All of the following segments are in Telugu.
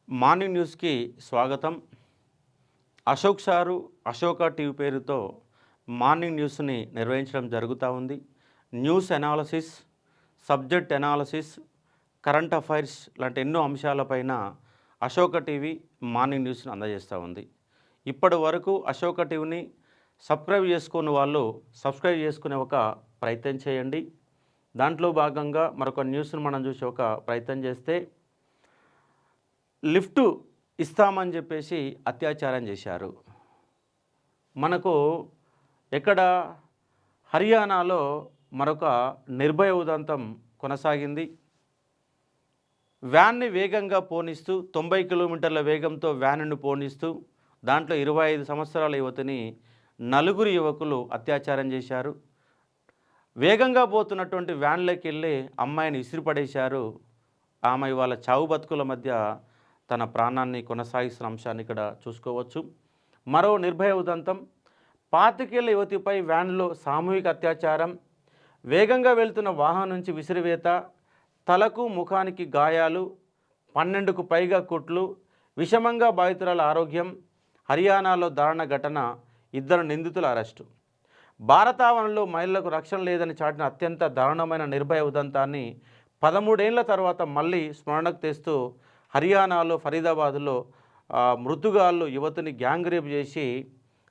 మార్నింగ్ న్యూస్కి స్వాగతం. అశోక్ సారు అశోక టీవీ పేరుతో మార్నింగ్ న్యూస్ని నిర్వహించడం జరుగుతూ ఉంది. News analysis, subject analysis, current affairs లాంటి ఎన్నో అంశాలపైన అశోక టీవీ మార్నింగ్ న్యూస్ని అందజేస్తూ ఉంది. ఇప్పటి వరకు అశోక టీవీని సబ్స్క్రైబ్ చేసుకున్న వాళ్ళు సబ్స్క్రైబ్ చేసుకునే ఒక ప్రయత్నం చేయండి. దాంట్లో భాగంగా మరొక న్యూస్ను మనం చూసి ఒక ప్రయత్నం చేస్తే, లిఫ్ట్ ఇస్తామని చెప్పేసి అత్యాచారం చేశారు. మనకు ఎక్కడ హర్యానాలో మరొక నిర్భయ ఉదంతం కొనసాగింది. వ్యాన్ని వేగంగా పోనిస్తూ 90 కిలోమీటర్ల వేగంతో వ్యాన్ను పోనిస్తూ దాంట్లో 25 సంవత్సరాల యువతిని నలుగురు యువకులు అత్యాచారం చేశారు. వేగంగా పోతున్నటువంటి వ్యాన్లోకి వెళ్ళి అమ్మాయిని విసిరిపడేశారు. ఆమె ఇవాళ చావు బతుకుల మధ్య తన ప్రాణాన్ని కొనసాగిస్తున్న అంశాన్ని ఇక్కడ చూసుకోవచ్చు. మరో నిర్భయ ఉదంతం, 25 ఏళ్ల యువతిపై వ్యాన్లో సామూహిక అత్యాచారం. వేగంగా వెళ్తున్న వాహనం నుంచి విసిరివేత, తలకు ముఖానికి గాయాలు, 12కు పైగా కుట్లు, విషమంగా బాధితురాల ఆరోగ్యం. హర్యానాలో దారుణ ఘటన, 2 నిందితుల అరెస్టు. భారతావనంలో మహిళలకు రక్షణ లేదని చాటిన అత్యంత దారుణమైన నిర్భయ ఉదంతాన్ని 13 ఏళ్ల తర్వాత మళ్ళీ స్మరణకు తెస్తూ హర్యానాలో ఫరీదాబాద్లో మృతుగాళ్ళు యువతిని గ్యాంగ్ రేప్ చేసి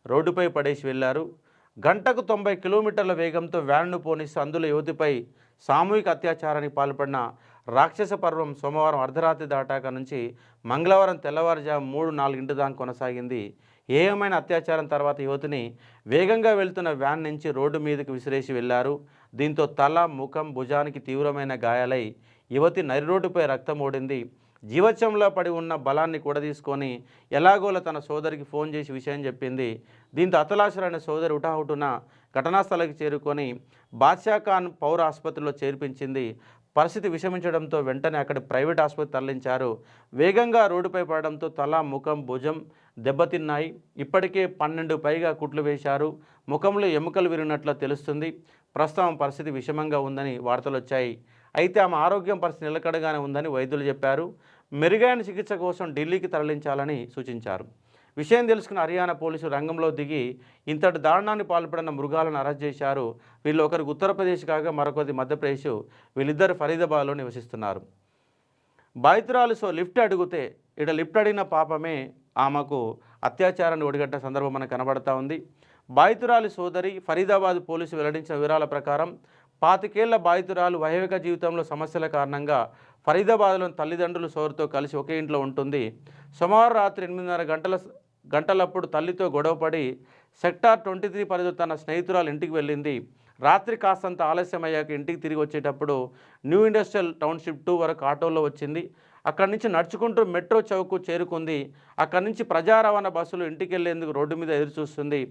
రోడ్డుపై పడేసి వెళ్ళారు. గంటకు 90 కిలోమీటర్ల వేగంతో వ్యాన్ను పోనిస్తూ అందులో యువతిపై సామూహిక అత్యాచారానికి పాల్పడిన రాక్షస పర్వం సోమవారం అర్ధరాత్రి దాటాక నుంచి మంగళవారం తెల్లవారుజాము 3-4 దాకా కొనసాగింది. ఏమైన అత్యాచారం తర్వాత యువతిని వేగంగా వెళ్తున్న వ్యాన్ నుంచి రోడ్డు మీదకి విసిరేసి వెళ్లారు. దీంతో తల, ముఖం, భుజానికి తీవ్రమైన గాయాలై యువతి నరి రోడ్డుపై రక్తం ఓడింది. జీవత్యంలో పడి ఉన్న బలాన్ని కూడదీసుకొని ఎలాగోలా తన సోదరికి ఫోన్ చేసి విషయం చెప్పింది. దీంతో అతలాశరైన సోదరి హుటాహుటున ఘటనా స్థలానికి చేరుకొని బాద్షా ఖాన్ పౌర ఆసుపత్రిలో చేర్పించింది. పరిస్థితి విషమించడంతో వెంటనే అక్కడి ప్రైవేట్ ఆసుపత్రి తరలించారు. వేగంగా రోడ్డుపై పడడంతో తల, ముఖం, భుజం దెబ్బతిన్నాయి. ఇప్పటికే 12 పైగా కుట్లు వేశారు. ముఖంలో ఎముకలు విరిగినట్లు తెలుస్తుంది. ప్రస్తుతం పరిస్థితి విషమంగా ఉందని వార్తలు వచ్చాయి. అయితే ఆమె ఆరోగ్యం పరిస్థితి నిలకడగానే ఉందని వైద్యులు చెప్పారు. మెరుగైన చికిత్స కోసం ఢిల్లీకి తరలించాలని సూచించారు. విషయం తెలుసుకున్న హర్యానా పోలీసులు రంగంలో దిగి ఇంతటి దారుణాన్ని పాల్పడిన మృగాలను అరెస్ట్ చేశారు. వీళ్ళు ఒకరికి ఉత్తరప్రదేశ్ కాగా మరొకరి మధ్యప్రదేశ్. వీళ్ళిద్దరు ఫరీదాబాద్లో నివసిస్తున్నారు. బాధితురాలు లిఫ్ట్ అడిగితే లిఫ్ట్ అడిగిన పాపమే ఆమెకు అత్యాచారాన్ని ఒడిగట్టిన సందర్భం మనకు కనబడతా ఉంది. బాధితురాలి సోదరి ఫరీదాబాద్ పోలీసు వెల్లడించిన వివరాల ప్రకారం 25 ఏళ్ల బాధితురాలు వైవాహిక జీవితంలో సమస్యల కారణంగా ఫరీదాబాద్లోని తల్లిదండ్రులు సోదరితో కలిసి ఒకే ఇంట్లో ఉంటుంది. సోమవారం రాత్రి 8:30 గంటలప్పుడు తల్లితో గొడవపడి సెక్టార్ 23 పరిధిలో తన స్నేహితురాలు ఇంటికి వెళ్ళింది. రాత్రి కాస్తంత ఆలస్యమయ్యాక ఇంటికి తిరిగి వచ్చేటప్పుడు న్యూ ఇండస్ట్రియల్ టౌన్షిప్ 2 వరకు ఆటోలో వచ్చింది. అక్కడి నుంచి నడుచుకుంటూ మెట్రో చౌక్కు చేరుకుంది. అక్కడి నుంచి ప్రజా రవాణా బస్సులు ఇంటికి వెళ్లేందుకు రోడ్డు మీద ఎదురు చూస్తుంది.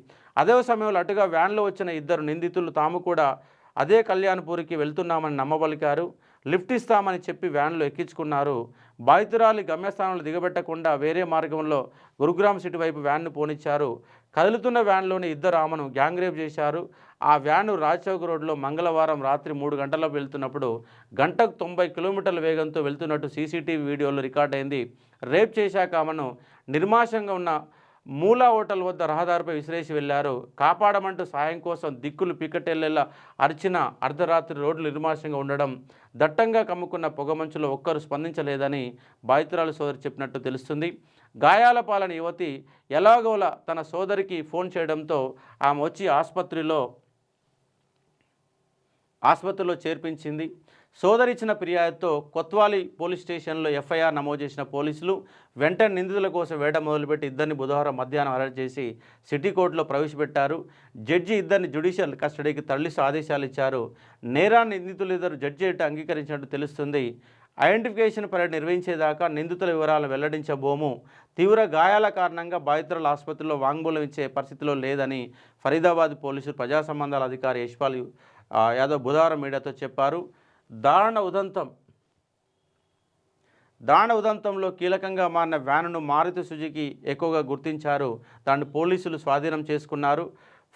అదే సమయంలో అటుగా వ్యాన్లో వచ్చిన 2 నిందితులు తాము కూడా అదే కళ్యాణ్పూర్కి వెళ్తున్నామని నమ్మబలికారు. లిఫ్ట్ ఇస్తామని చెప్పి వ్యాన్లో ఎక్కించుకున్నారు. బాధితురాలి గమ్యస్థానంలో దిగబెట్టకుండా వేరే మార్గంలో గురుగ్రామ్ సిటీ వైపు వ్యాన్ను పోనిచ్చారు. కదులుతున్న వ్యాన్లోని 2 ఆమెను గ్యాంగ్ రేప్ చేశారు. ఆ వ్యాను రాజ్చౌక్ రోడ్లో మంగళవారం రాత్రి 3 గంటలకు వెళ్తున్నప్పుడు గంటకు 90 కిలోమీటర్ల వేగంతో వెళ్తున్నట్టు సీసీటీవీ వీడియోలో రికార్డ్ అయింది. రేప్ చేశాక ఆమెను నిర్మాషంగా ఉన్న మూలా హోటల్ వద్ద రహదారిపై విసిరేసి వెళ్లారు. కాపాడమంటూ సాయం కోసం దిక్కులు పికటెళ్లేలా అరిచిన అర్ధరాత్రి రోడ్లు నిర్మాషంగా ఉండడం, దట్టంగా కమ్ముకున్న పొగమంచులో ఒక్కరు స్పందించలేదని బాధితురాలు సోదరి చెప్పినట్టు తెలుస్తుంది. గాయాల పాలన యువతి ఎలాగోలా తన సోదరికి ఫోన్ చేయడంతో ఆమె వచ్చి ఆసుపత్రిలో చేర్పించింది. సోదరి ఇచ్చిన ఫిర్యాదుతో కొత్వాలీ పోలీస్ స్టేషన్లో ఎఫ్ఐఆర్ నమోదు చేసిన పోలీసులు వెంటనే నిందితుల కోసం వేట మొదలుపెట్టి 2 బుధవారం మధ్యాహ్నం అరెస్ట్ చేసి సిటీ కోర్టులో ప్రవేశపెట్టారు. జడ్జి 2 జ్యుడిషియల్ కస్టడీకి తరలిస్తూ ఆదేశాలు ఇచ్చారు. నేరాన్ని నిందితులు 2 జడ్జి అంగీకరించినట్టు తెలుస్తుంది. ఐడెంటిఫికేషన్ పరేడ్ నిర్వహించేదాకా నిందితుల వివరాలను వెల్లడించబోము. తీవ్ర గాయాల కారణంగా బాధితుల ఆసుపత్రిలో వాంగ్మూలం ఇచ్చే పరిస్థితిలో లేదని ఫరీదాబాద్ పోలీసులు ప్రజా సంబంధాల అధికారి యశ్పాల్ యాదవ్ బుధవారం మీడియాతో చెప్పారు. దారుణ ఉదంతంలో కీలకంగా మారిన వ్యానును మారుతి సుజుకి ఎక్కువగా గుర్తించారు. దాన్ని పోలీసులు స్వాధీనం చేసుకున్నారు.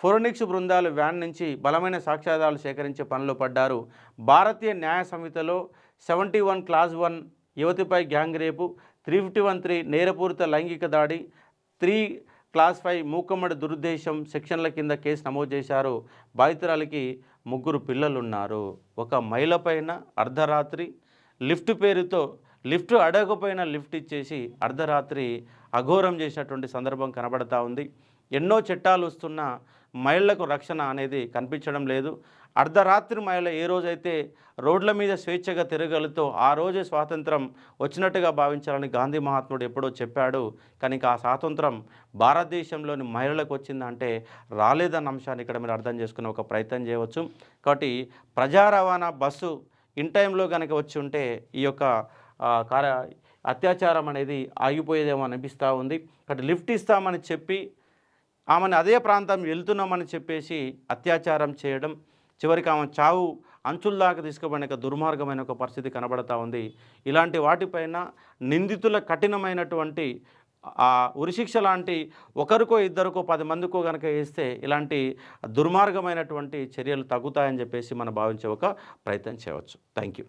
ఫోరెన్సిక్స్ బృందాలు వ్యాన్ నుంచి బలమైన సాక్ష్యాధారాలు సేకరించే పనిలో పడ్డారు. భారతీయ న్యాయ సంహితలో 71 క్లాజ్ 1 యువతిపై గ్యాంగ్ రేపు, 351(3) నేరపూరిత లైంగిక దాడి, 3 క్లాస్ 5 మూకమ్మడి దురుద్దేశం సెక్షన్ల కింద కేసు నమోదు చేశారు. బాధితురాలికి 3 పిల్లలున్నారు. ఒక మహిళ పైన అర్ధరాత్రి లిఫ్ట్ పేరుతో లిఫ్ట్ అడగకపోయినా లిఫ్ట్ ఇచ్చేసి అర్ధరాత్రి అఘోరం చేసినటువంటి సందర్భం కనబడతా ఉంది. ఎన్నో చట్టాలు వస్తున్నా మహిళలకు రక్షణ అనేది కనిపించడం లేదు. అర్ధరాత్రి మహిళ ఏ రోజైతే రోడ్ల మీద స్వేచ్ఛగా తిరగలుగుతో ఆ రోజే స్వాతంత్రం వచ్చినట్టుగా భావించాలని గాంధీ మహాత్ముడు ఎప్పుడో చెప్పాడు. కానీ ఆ స్వాతంత్రం భారతదేశంలోని మహిళలకు వచ్చిందంటే రాలేదన్న అంశాన్ని ఇక్కడ మీరు అర్థం చేసుకునే ఒక ప్రయత్నం చేయవచ్చు. కాబట్టి ప్రజా రవాణా బస్సు ఇన్ టైంలో కనుక వచ్చి ఉంటే ఈ యొక్క అత్యాచారం అనేది ఆగిపోయేదేమో అనిపిస్తూ ఉంది. కాబట్టి లిఫ్ట్ ఇస్తామని చెప్పి ఆమెను అదే ప్రాంతం వెళ్తున్నామని చెప్పేసి అత్యాచారం చేయడం, చివరికి ఆమె చావు అంచుల దాకా తీసుకుపోయిన దుర్మార్గమైన ఒక పరిస్థితి కనబడతా ఉంది. ఇలాంటి వాటిపైన నిందితుల కఠినమైనటువంటి ఉరిశిక్ష లాంటి ఒకరికో ఇద్దరికో 10 మందికో కనుక వేస్తే ఇలాంటి దుర్మార్గమైనటువంటి చర్యలు తగ్గుతాయని చెప్పేసి మనం భావించే ఒక ప్రయత్నం చేయవచ్చు. Thank you.